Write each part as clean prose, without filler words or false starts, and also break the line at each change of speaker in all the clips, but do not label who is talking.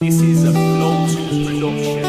This is a Flow Tunes production.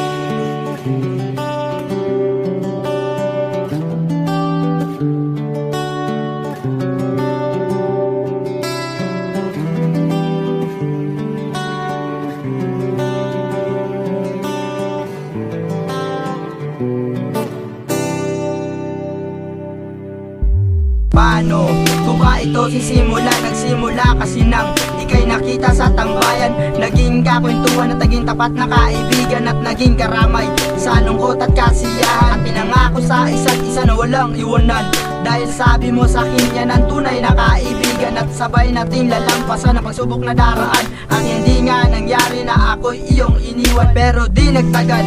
Paano ko ba ito sisimula? Nagsimula kasi nang ika'y nakita sa tambayan. Naging kakwentuhan at naging tapat na kaibigan at naging karamay sa lungkot at kasiyahan. At pinangako sa isa't isa na walang iwanan, dahil sabi mo sa akin yan ang tunay na kaibigan. At sabay nating lalampasan ang pagsubok na daraan. At hindi nga nangyari na ako'y iyong iniwan, pero di nagtagal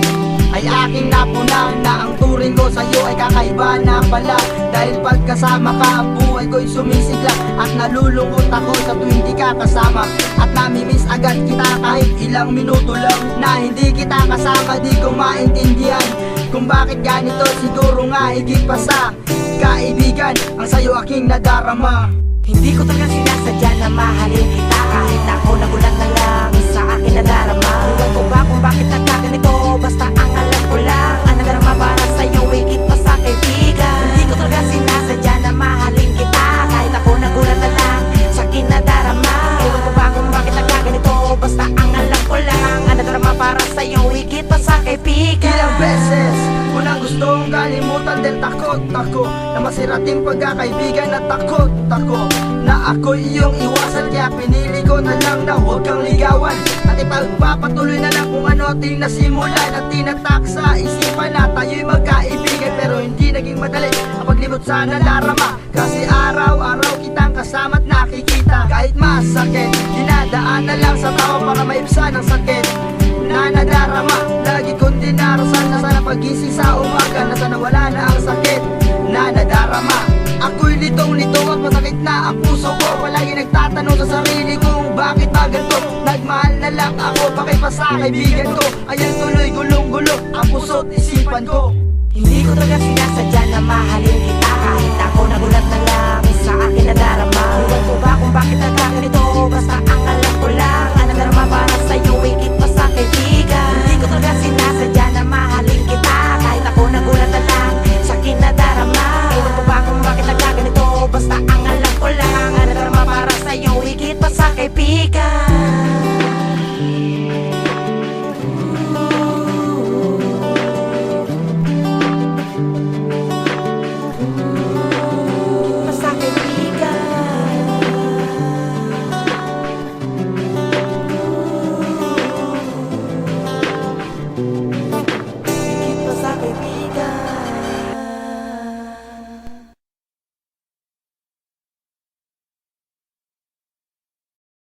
ay aking napunan na ang turing ko sa'yo ay kakaiba na pala. Dahil pagkasama ka, ang buhay ko'y sumisigla at nalulungkot ako sa tuwing di ka kasama. At namimiss agad kita kahit ilang minuto lang na hindi kita kasama. Di ko maintindihan kung bakit ganito, siguro nga higit pa sa kaibigan ang sa'yo aking nadarama.
Hindi ko talaga sinasadya na mahalin kita, kahit ako nagulat na lang sa akin nadarama. Iwan ko ba kung bakit nagkaganito, basta ang alam ko lang ang nadarama para sa'yo higit pa sa kaibigan. Hindi ko talaga sinasadya na mahalin kita, kahit ako nagulat na lang sa akin nadarama. Iwan ko ba kung bakit nagkaganito, basta ang alam ko lang ang nadarama para sa'yo higit pa sa kaibigan.
Ilang beses ko nang gustong kalimutan dahil takot ako na masirating pagkakaibigan at takot ako na ako'y iyong iwasan. Kaya pinili ko na lang na huwag kang ligawan at ipagpapatuloy na lang kung ano ating nasimulan. At tinatak sa isipan na tayo'y magkaibigan, pero hindi naging madali ang paglibot sa nadarama. Kasi araw-araw kitang kasama at nakikita. Kahit masakit, dinadaan na lang sa tao para maibsan ang sakit na nadarama. Lagi kong dinarasan na sana pagising sa umaga na sana wala na ang sakit na nadarama. Ako'y litong-lito at masakit na ang puso ko. Palagi nagtatanong sa sarili kung bakit ba ganito. Nagmahal na lang ako, bakit pa sa kaibigan ko? Ayan tuloy gulong-gulo ang puso't isipan ko.
Hindi ko talaga sinasadya na mahalin kita, kahit ako nagulat na lang sa akin nadarama. Iwan ko ba kung bakit nagkaganito, basta